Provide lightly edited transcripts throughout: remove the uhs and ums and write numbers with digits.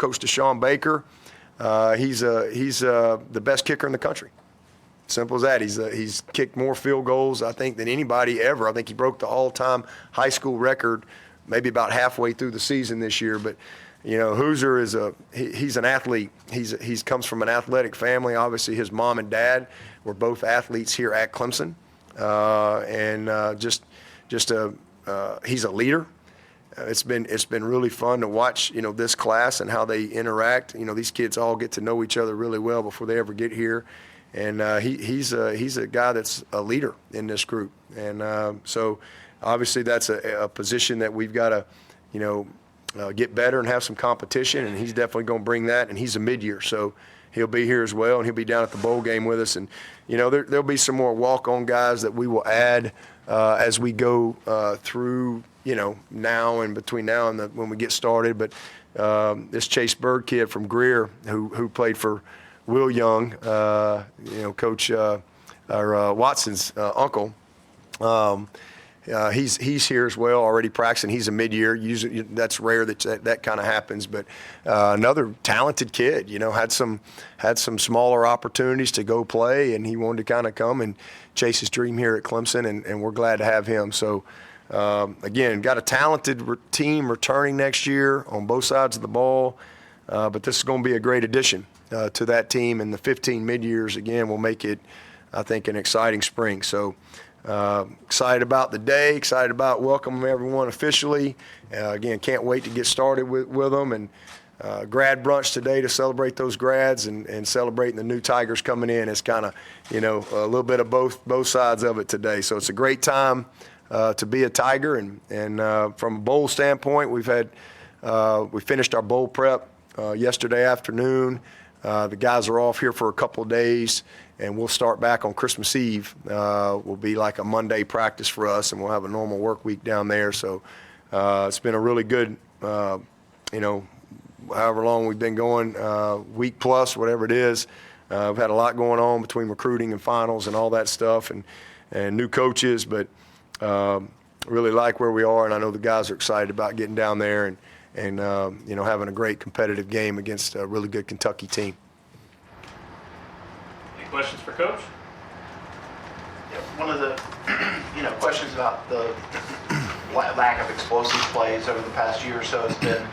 Coach Deshaun Baker, he's the best kicker in the country. Simple as that. He's kicked more field goals, I think, than anybody ever. I think he broke the all-time high school record maybe about halfway through the season this year. But, Hoosier he's an athlete. He's comes from an athletic family. Obviously, his mom and dad were both athletes here at Clemson. He's a leader. It's been really fun to watch, this class and how they interact. These kids all get to know each other really well before they ever get here. And he's a guy that's a leader in this group. And so obviously that's a position that we've got to, get better and have some competition. And he's definitely going to bring that. And he's a mid-year, so he'll be here as well. And he'll be down at the bowl game with us. And, there'll be some more walk-on guys that we will add as we go through, now and between now and when we get started. But this Chase Bird kid from Greer who played for Will Young, Coach Watson's uncle, he's here as well, already practicing. He's a mid-year. Usually that's rare that kind of happens. But another talented kid, had some smaller opportunities to go play, and he wanted to kind of come and chase his dream here at Clemson, and we're glad to have him. So, again, got a talented team returning next year on both sides of the ball, but this is going to be a great addition to that team, and the 15 mid-years, again, will make it, I think, an exciting spring. So excited about the day, excited about welcoming everyone officially. Again, can't wait to get started with them, and grad brunch today to celebrate those grads and celebrating the new Tigers coming in. It's kind of, a little bit of both sides of it today. So it's a great time to be a Tiger, and from a bowl standpoint, we finished our bowl prep yesterday afternoon. The guys are off here for a couple of days, and we'll start back on Christmas Eve. Will be like a Monday practice for us, and we'll have a normal work week down there. So it's been a really good, however long we've been going, week plus, whatever it is. We've had a lot going on between recruiting and finals and all that stuff, and new coaches, but really like where we are, and I know the guys are excited about getting down there and having a great competitive game against a really good Kentucky team. Any questions for Coach? Yeah, one of the questions about the lack of explosive plays over the past year or so has been,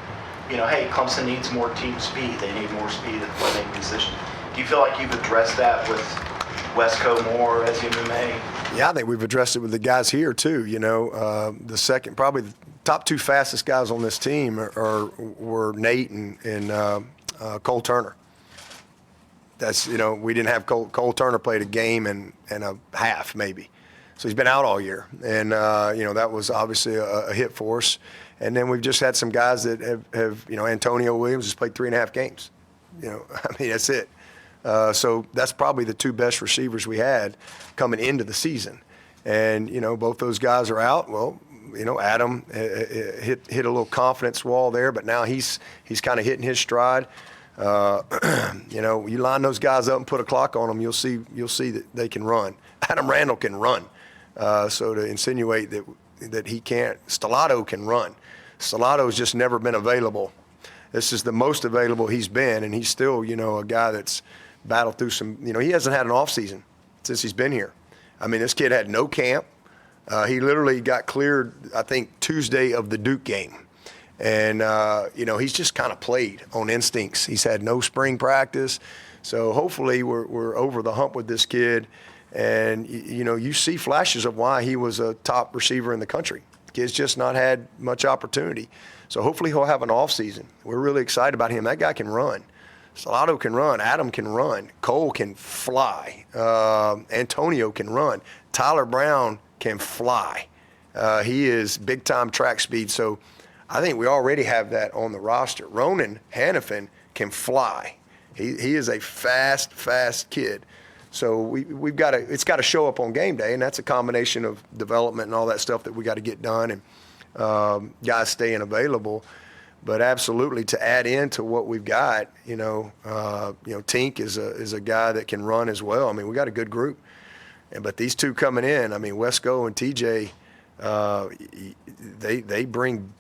hey, Clemson needs more team speed. They need more speed at the playmaking position. Do you feel like you've addressed that with Wesco Moore, Eziamume? Yeah, I think we've addressed it with the guys here too. Probably the top two fastest guys on this team were Nate and Cole Turner. That's, we didn't have Cole Turner played a game and a half maybe. So he's been out all year. And, that was obviously a hit for us. And then we've just had some guys that have Antonio Williams has played 3.5 games. That's it. So that's probably the two best receivers we had coming into the season. And, both those guys are out. Well, Adam hit a little confidence wall there, but now he's kind of hitting his stride. You line those guys up and put a clock on them, you'll see that they can run. Adam Randall can run. So to insinuate that he can't, Stellato can run. Stelato's just never been available. This is the most available he's been, and he's still, a guy that's battled through some, he hasn't had an off season since he's been here. This kid had no camp. He literally got cleared, I think, Tuesday of the Duke game. And, he's just kind of played on instincts. He's had no spring practice. So hopefully we're over the hump with this kid. And, you see flashes of why he was a top receiver in the country. The kid's just not had much opportunity. So hopefully he'll have an off season. We're really excited about him. That guy can run. Stellato can run. Adam can run. Cole can fly. Antonio can run. Tyler Brown can fly. He is big-time track speed. So I think we already have that on the roster. Ronan Hannafin can fly. He is a fast kid. So we've got to, it's got to show up on game day, and that's a combination of development and all that stuff that we got to get done, and guys staying available. But absolutely, to add into what we've got, Tink is a guy that can run as well. We got a good group, but these two coming in, Wesco and TJ, they bring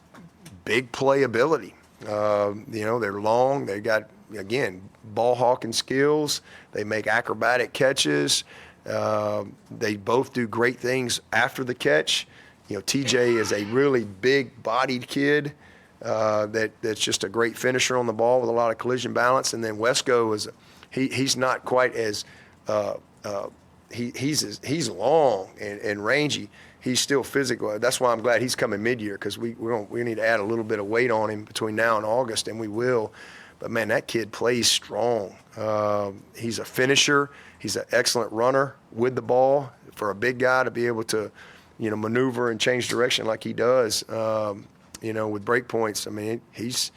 big playability. They're long. They got, again, ball hawking skills. They make acrobatic catches. They both do great things after the catch. TJ is a really big-bodied kid that's just a great finisher on the ball with a lot of collision balance. And then Wesco he's not quite as he's long and rangy. He's still physical. That's why I'm glad he's coming mid-year, because we need to add a little bit of weight on him between now and August, and we will. But, man, that kid plays strong. He's a finisher. He's an excellent runner with the ball for a big guy to be able to, maneuver and change direction like he does, with break points. I mean, he's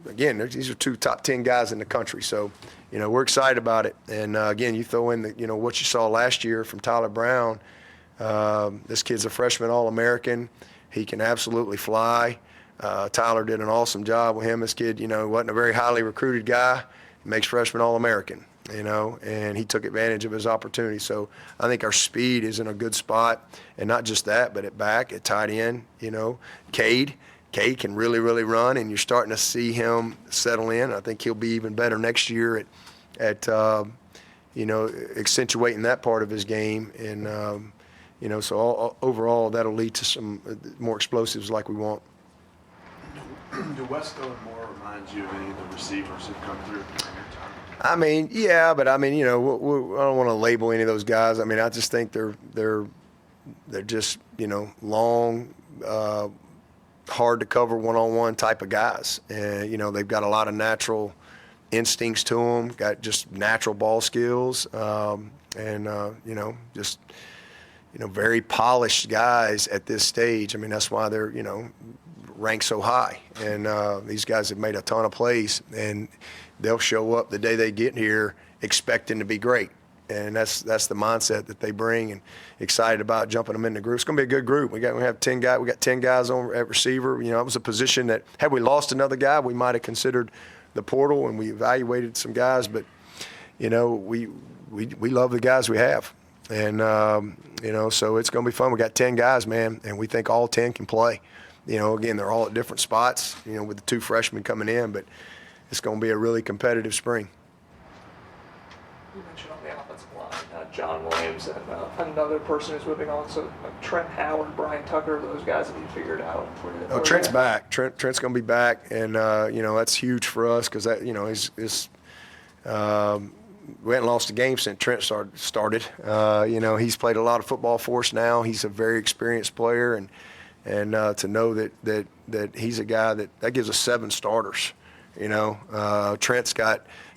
again, these are 2 top 10 guys in the country. So, we're excited about it. And, again, you throw in what you saw last year from Tyler Brown. This kid's a freshman All-American. He can absolutely fly. Tyler did an awesome job with him. This kid, wasn't a very highly recruited guy. He makes freshman All-American, and he took advantage of his opportunity. So I think our speed is in a good spot. And not just that, but at tight end, Cade can really, really run, and you're starting to see him settle in. I think he'll be even better next year at accentuating that part of his game. And, so overall, that'll lead to some more explosives like we want. Do Wesco and Moore remind you of any of the receivers who've come through during your time? I mean, yeah, but I don't want to label any of those guys. I mean, I just think they're just long, hard to cover one-on-one type of guys, and they've got a lot of natural instincts to them, got just natural ball skills, just very polished guys at this stage. I mean, that's why they're ranked so high, and these guys have made a ton of plays, and they'll show up the day they get here expecting to be great, and that's the mindset that they bring, and excited about jumping them in the group. It's going to be a good group. We got 10 guys. We got 10 guys on at receiver. It was a position that had we lost another guy, we might have considered the portal, and we evaluated some guys, but we love the guys we have, and so it's going to be fun. We got 10 guys, man, and we think all 10 can play. Again, they're all at different spots, with the 2 freshmen coming in, but it's going to be a really competitive spring. You mentioned on the offensive line, John Williams and another person who's moving on. So Trent Howard, Brian Tucker, those guys that you figured out. Trent's back. Trent's going to be back, and that's huge for us because that we hadn't lost a game since Trent started. He's played a lot of football for us now. He's a very experienced player, and to know that he's a guy that gives us 7 starters.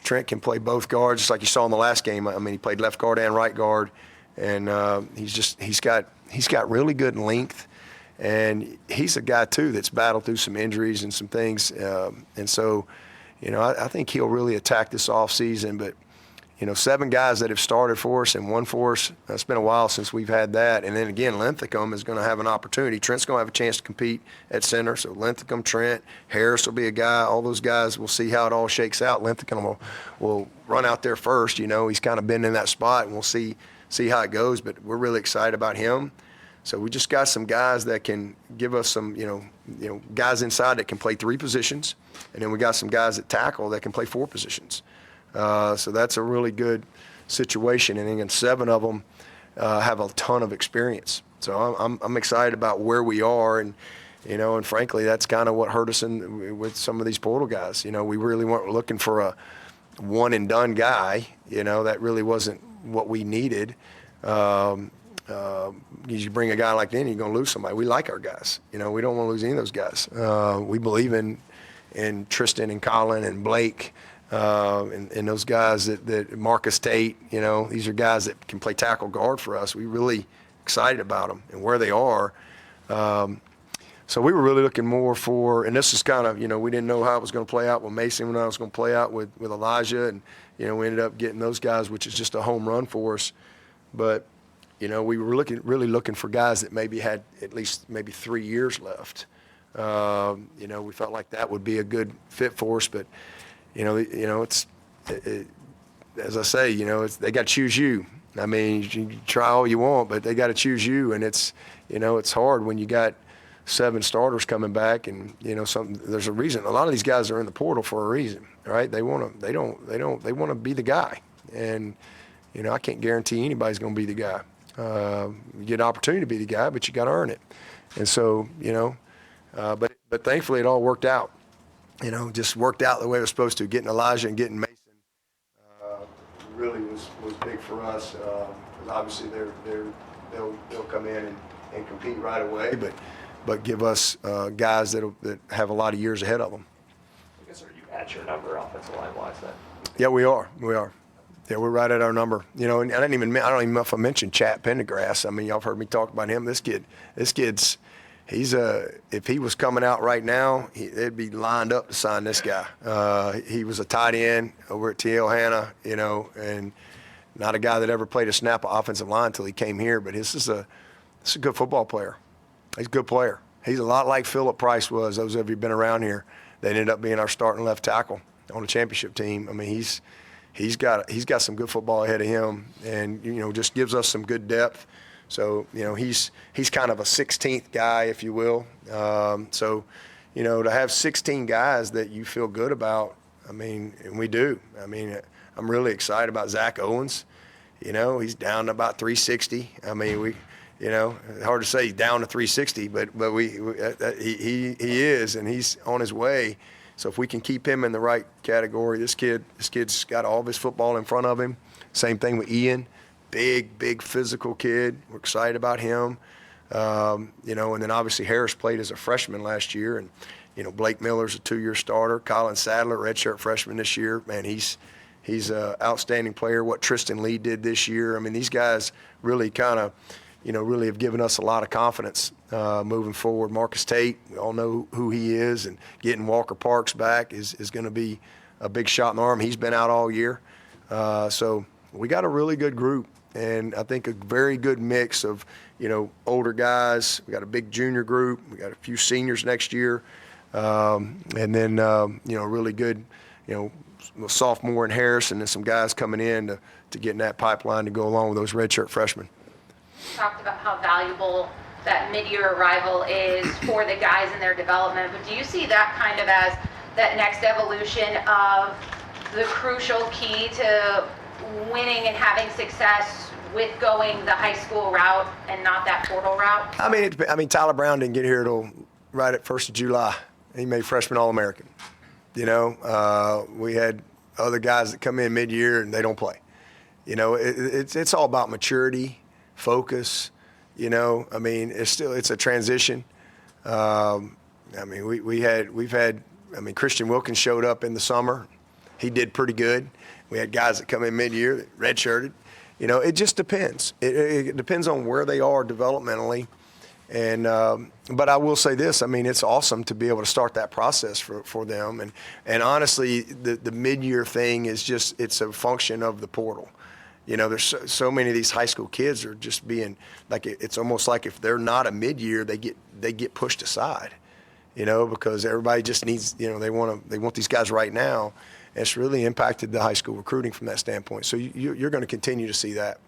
Trent can play both guards, just like you saw in the last game. I mean, he played left guard and right guard, and he's got really good length, and he's a guy too that's battled through some injuries and some things, and so I think he'll really attack this offseason. But 7 guys that have started for us and won for us. It's been a while since we've had that. And then again, Linthicum is going to have an opportunity. Trent's going to have a chance to compete at center. So Linthicum, Trent, Harris will be a guy. All those guys, we'll see how it all shakes out. Linthicum will run out there first. He's kind of been in that spot, and we'll see how it goes. But we're really excited about him. So we just got some guys that can give us some, guys inside that can play 3 positions, and then we got some guys at tackle that can play 4 positions. So that's a really good situation, and again, 7 of them have a ton of experience. So I'm excited about where we are, and and frankly, that's kind of what hurt us with some of these portal guys. We really weren't looking for a one and done guy. That really wasn't what we needed. You bring a guy like that in, you're going to lose somebody. We like our guys. We don't want to lose any of those guys. We believe in Tristan and Colin and Blake. And those guys that Marcus Tate, these are guys that can play tackle guard for us. We're really excited about them and where they are. So we were really looking more for, and this is kind of, we didn't know how it was going to play out with Mason, when I was going to play out with Elijah, and we ended up getting those guys, which is just a home run for us. But we were really looking for guys that maybe had at least maybe 3 years left. We felt like that would be a good fit for us, but. It's as I say, they got to choose you. I mean, you can try all you want, but they got to choose you, and it's hard when you got 7 starters coming back, and there's a reason. A lot of these guys are in the portal for a reason, right? They want to be the guy, and I can't guarantee anybody's going to be the guy. You get an opportunity to be the guy, but you got to earn it. And so, but thankfully it all worked out. Just worked out the way it was supposed to. Getting Elijah and getting Mason really was big for us. 'Cause obviously they'll come in and compete right away, but give us guys that have a lot of years ahead of them. I guess, are you at your number offensive line wise then? Yeah, we are. Yeah, we're right at our number. And I don't even know if I mentioned Chat Pendergrass. I mean, y'all have heard me talk about him. This kid's if he was coming out right now, they'd be lined up to sign this guy. He was a tight end over at TL Hanna, and not a guy that ever played a snap of offensive line until he came here. But this is a good football player. He's a good player. He's a lot like Phillip Price was. Those of you who've been around here, they ended up being our starting left tackle on the championship team. I mean, he's got some good football ahead of him, and just gives us some good depth. So he's kind of a 16th guy, if you will. So to have 16 guys that you feel good about, I mean, and we do. I mean, I'm really excited about Zach Owens. He's down to about 360. I mean, hard to say he's down to 360, but he is, and he's on his way. So if we can keep him in the right category, this kid's got all of his football in front of him. Same thing with Ian, big physical kid. We're excited about him. And then obviously Harris played as a freshman last year, and Blake Miller's a 2-year starter. Colin Sadler, redshirt freshman this year. Man, he's an outstanding player. What Tristan Lee did this year. I mean, these guys really kind of, really have given us a lot of confidence moving forward. Marcus Tate, we all know who he is, and getting Walker Parks back is going to be a big shot in the arm. He's been out all year. So we got a really good group, and I think a very good mix of, older guys. We got a big junior group. We got a few seniors next year. And then, really good, sophomore in Harris, and then some guys coming in to get in that pipeline to go along with those redshirt freshmen. Talked about how valuable that mid-year arrival is for the guys in their development, but do you see that kind of as that next evolution of the crucial key to winning and having success with going the high school route and not that portal route? I mean, Tyler Brown didn't get here till right at 1st of July. He made freshman All-American. We had other guys that come in mid-year and they don't play. It's all about maturity, focus. I mean, it's a transition. Christian Wilkins showed up in the summer. He did pretty good. We had guys that come in mid-year that redshirted. It just depends. It depends on where they are developmentally. And but I will say this, I mean, it's awesome to be able to start that process for them. And honestly, the mid-year thing is just, it's a function of the portal. There's so many of these high school kids are just being like, it's almost like if they're not a mid-year, they get pushed aside, because everybody just needs, they want these guys right now. And it's really impacted the high school recruiting from that standpoint. So you're going to continue to see that.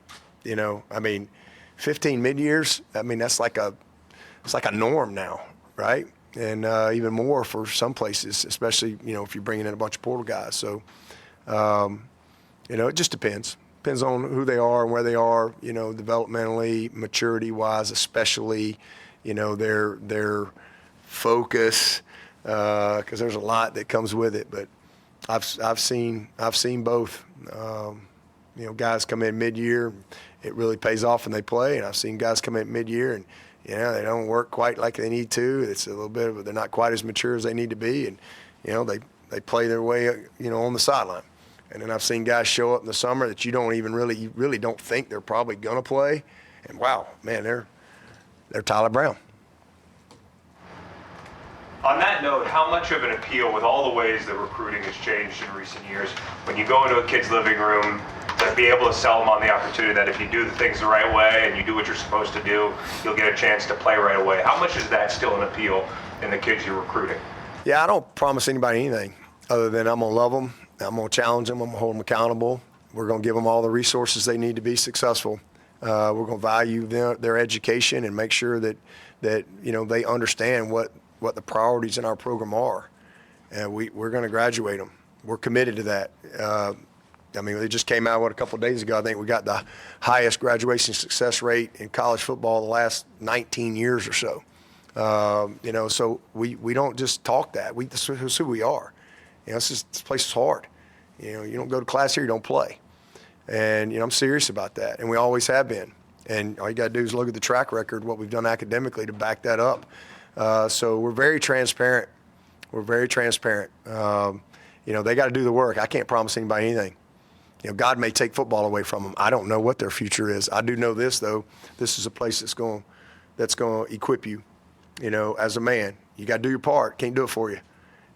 15 mid-years, I mean, it's like a norm now, right? And even more for some places, especially, if you're bringing in a bunch of portal guys. So, it just depends. Depends on who they are and where they are, developmentally, maturity-wise, especially, their focus, because there's a lot that comes with it. But I've seen both. Guys come in mid-year, it really pays off when they play, and I've seen guys come in mid-year and they don't work quite like they need to. It's a little bit they're not quite as mature as they need to be, and they play their way on the sideline. And then I've seen guys show up in the summer that you really don't think they're probably gonna play, and wow, man, they're Tyler Brown. On that note, how much of an appeal, with all the ways that recruiting has changed in recent years, when you go into a kid's living room, to be able to sell them on the opportunity that if you do the things the right way and you do what you're supposed to do, you'll get a chance to play right away. How much is that still an appeal in the kids you're recruiting? Yeah, I don't promise anybody anything other than I'm going to love them, I'm going to challenge them, I'm going to hold them accountable. We're going to give them all the resources they need to be successful. We're going to value their education and make sure that they understand what the priorities in our program are. And we're going to graduate them. We're committed to that. It just came out a couple of days ago. I think we got the highest graduation success rate in college football the last 19 years or so. So we don't just talk that. This is who we are. This place is hard. You don't go to class here, you don't play. And, I'm serious about that. And we always have been. And all you got to do is look at the track record, what we've done academically to back that up. So we're very transparent. We're very transparent. They got to do the work. I can't promise anybody anything. God may take football away from them. I don't know what their future is. I do know this, though. This is a place that's going to equip you, as a man. You got to do your part. Can't do it for you.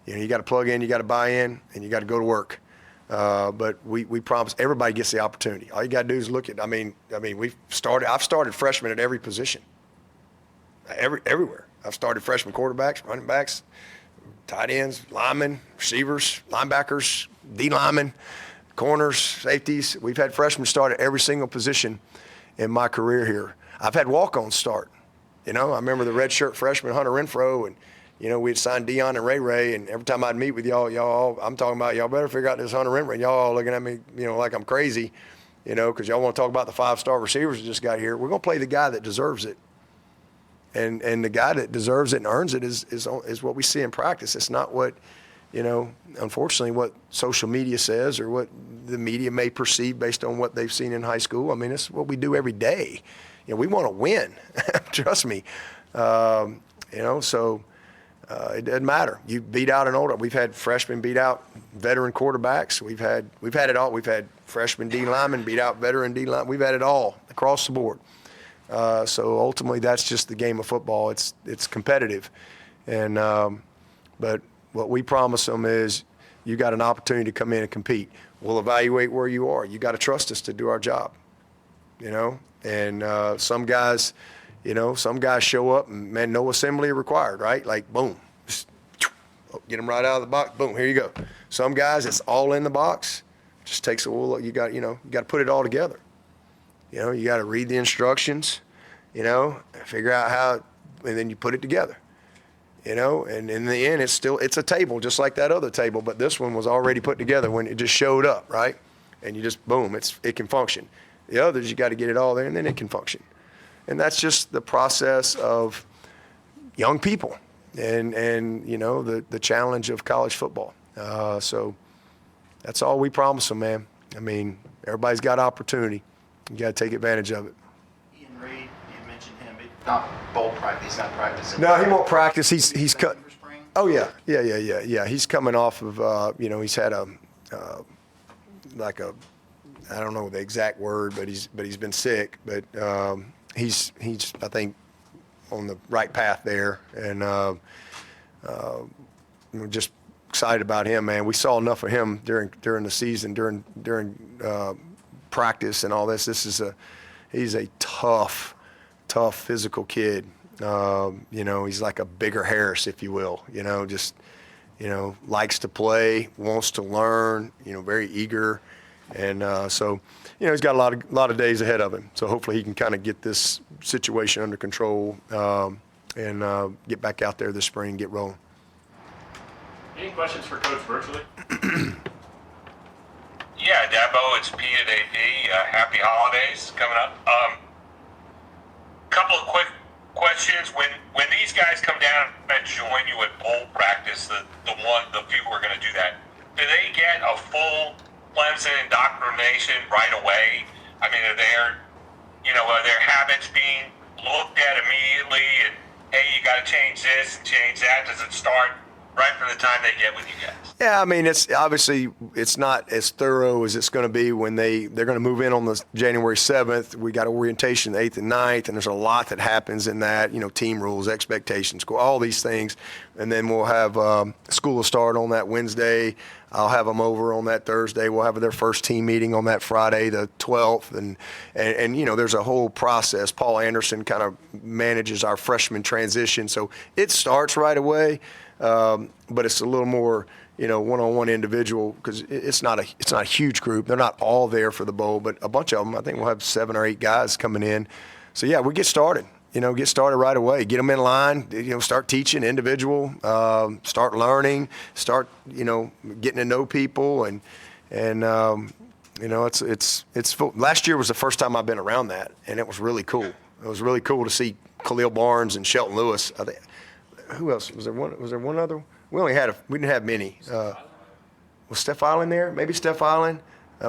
You got to plug in, you got to buy in, and you got to go to work. But we promise everybody gets the opportunity. All you got to do is look at. I've started freshmen at every position. Everywhere. I've started freshman quarterbacks, running backs, tight ends, linemen, receivers, linebackers, D linemen, corners, safeties. We've had freshmen start at every single position in my career here. I've had walk-ons start. I remember the redshirt freshman Hunter Renfro, and we had signed Dion and Ray, and every time I'd meet with y'all, I'm talking about y'all better figure out this Hunter Renfro. And y'all all looking at me, like I'm crazy, because y'all want to talk about the 5-star receivers that just got here. We're gonna play the guy that deserves it, and the guy that deserves it and earns it is what we see in practice. It's not what, unfortunately, what social media says or what the media may perceive based on what they've seen in high school. It's what we do every day. We want to win. Trust me. So it doesn't matter. You beat out an older. We've had freshmen beat out veteran quarterbacks. We've had it all. We've had freshman D linemen beat out veteran D linemen. We've had it all across the board. So ultimately, that's just the game of football. It's competitive, and but what we promise them is you got an opportunity to come in and compete. We'll evaluate where you are. You got to trust us to do our job. And some guys show up and, man, no assembly required, right? Like, boom, just get them right out of the box. Boom, here you go. Some guys, it's all in the box. Just takes a while. You got to put it all together. You got to read the instructions, figure out how, and then you put it together. And in the end, it's a table just like that other table, but this one was already put together when it just showed up, right? And you just, boom, it can function. The others, you got to get it all there, and then it can function. And that's just the process of young people and the challenge of college football. So that's all we promise them, man. Everybody's got opportunity. You got to take advantage of it. Ian Reed, you mentioned him, but not bowl practice. He's not practicing. No, he won't practice. He's cut. For spring? Oh yeah. He's coming off of he's had I don't know the exact word, but he's been sick. But he's I think on the right path there, and we're just excited about him, man. We saw enough of him during the season, during practice and all this. He's a tough physical kid. He's like a bigger Harris, if you will. Likes to play, wants to learn. Very eager. And so, he's got a lot of days ahead of him. So hopefully he can kind of get this situation under control and get back out there this spring, get rolling. Any questions for Coach virtually? Yeah, Dabo, it's Pete at AP. Happy holidays coming up. Couple of quick questions. When these guys come down and join you at bowl practice, the few who are going to do that, do they get a full Clemson indoctrination right away? Are their habits being looked at immediately? And hey, you got to change this and change that. Does it start right from the time they get with you guys? Yeah, it's obviously it's not as thorough as it's going to be when they're going to move in on the January 7th. We got orientation the 8th and 9th, and there's a lot that happens in that. Team rules, expectations, all these things, and then we'll have school will start on that Wednesday. I'll have them over on that Thursday. We'll have their first team meeting on that Friday, the 12th, and there's a whole process. Paul Anderson kind of manages our freshman transition, so it starts right away. But it's a little more, one-on-one individual, because it's not a huge group. They're not all there for the bowl, but a bunch of them. I think we'll have 7 or 8 guys coming in. So yeah, we get started. Get started right away. Get them in line. Start teaching individual. Start learning. Start getting to know people and it's full. Last year was the first time I've been around that, and it was really cool. It was really cool to see Khalil Barnes and Shelton Lewis. I think, who else was there? Was there one other? We didn't have many. Was Steph Island there? Maybe Steph Island.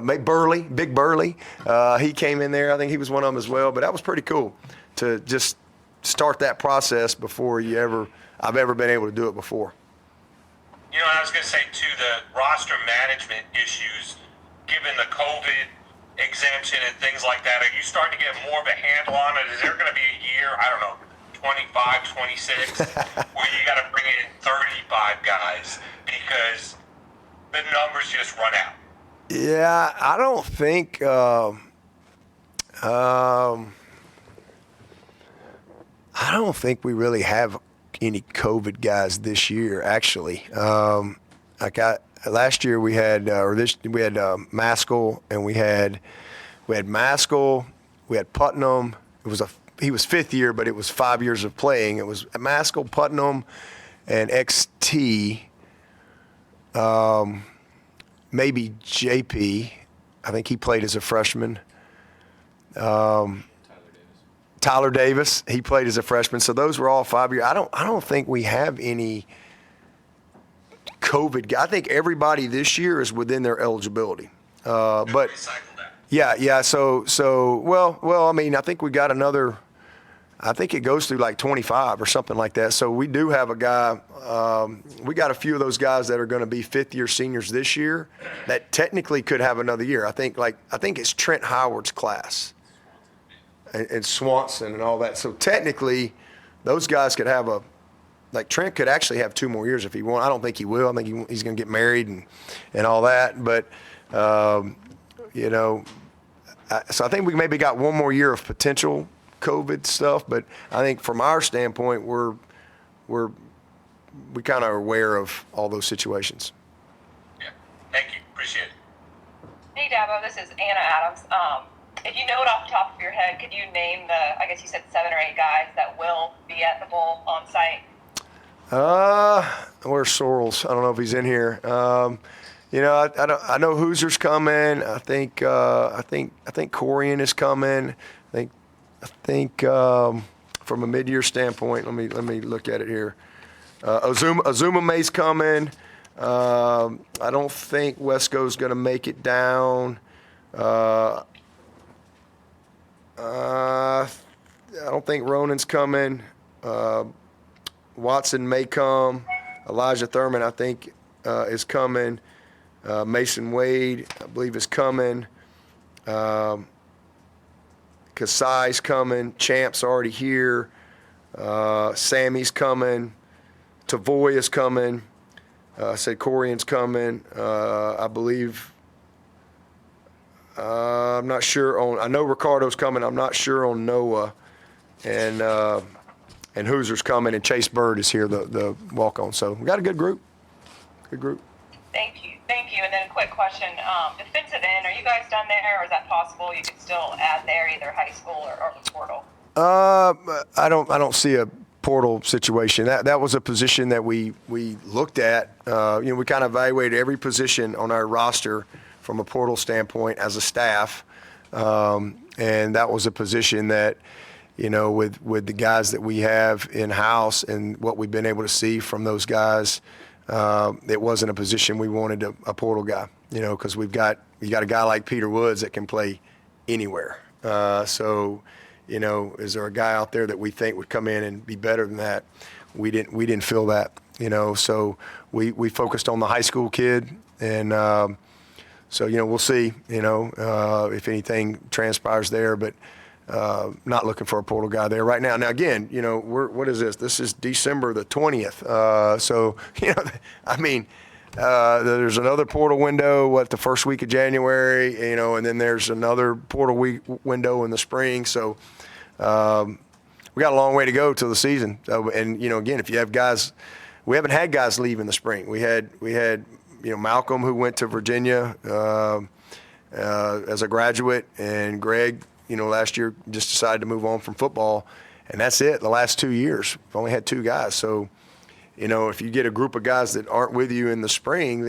Maybe Burley, Big Burley. He came in there. I think he was one of them as well. But that was pretty cool to just start that process before I've ever been able to do it before. I was going to say too, the roster management issues, given the COVID exemption and things like that, are you starting to get more of a handle on it? Is there going to be a year, I don't know, 25, 26, where you got to bring in 35 guys because the numbers just run out? Yeah, I don't think we really have any COVID guys this year. Actually, last year we had Maskell, and we had Maskell, we had Putnam. He was 5th year, but it was 5 years of playing. It was Maskell, Putnam, and XT. Maybe JP. I think he played as a freshman. Tyler Davis. He played as a freshman. So those were all 5 years. I don't think we have any COVID. I think everybody this year is within their eligibility. But yeah. So well. I mean, I think we got another. I think it goes through like 25 or something like that. So we do have a guy. We got a few of those guys that are going to be 5th-year seniors this year that technically could have another year. I think it's Trent Howard's class and Swanson and all that. So technically, those guys could have Trent could actually have 2 more years if he wants. I don't think he will. I think he's going to get married and all that. But so I think we maybe got 1 more year of potential COVID stuff, but I think from our standpoint, we kind of are aware of all those situations. Yeah, thank you, appreciate it. Hey Dabo, this is Anna Adams. If you know it off the top of your head, could you name I guess you said 7 or 8 guys that will be at the bowl on site? Where's Sorrells? I don't know if he's in here. I know Hoosier's coming. I think Corian is coming. I think from a mid-year standpoint, let me look at it here. Azuma May's coming. I don't think Wesco's going to make it down. I don't think Ronan's coming. Watson may come. Elijah Thurman, I think, is coming. Mason Wade, I believe, is coming. Kasai's coming. Champ's already here. Sammy's coming. Tavoy is coming. I said Corian's coming. I believe. I'm not sure on. I know Ricardo's coming. I'm not sure on Noah, and Hoosier's coming, and Chase Bird is here, the walk-on. So we got a good group. Good group. Thank you. And then a quick question: defensive end, are you guys done there, or is that possible? You could still add there either high school or the portal. I don't see a portal situation. That was a position that we looked at. We kind of evaluated every position on our roster from a portal standpoint as a staff, and that was a position that, with the guys that we have in house and what we've been able to see from those guys, it wasn't a position we wanted a portal guy. Because you got a guy like Peter Woods that can play anywhere. So, is there a guy out there that we think would come in and be better than that? We didn't feel that. So we focused on the high school kid, and so we'll see. If anything transpires there, but not looking for a portal guy there right now. Now again, what is this? This is December the 20th. So there's another portal window, the first week of January, and then there's another portal window in the spring. So we got a long way to go till the season. So, and again, if you have guys we haven't had guys leave in the spring. We had Malcolm, who went to Virginia as a graduate, and Greg, last year just decided to move on from football, and that's it. The last 2 years, we've only had 2 guys. So, if you get a group of guys that aren't with you in the spring,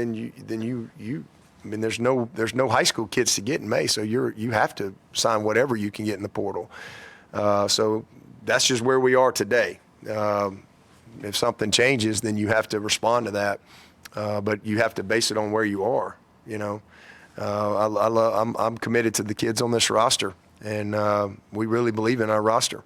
there's no high school kids to get in May, so you have to sign whatever you can get in the portal. So that's just where we are today. If something changes, then you have to respond to that, but you have to base it on where you are. I'm committed to the kids on this roster, and we really believe in our roster.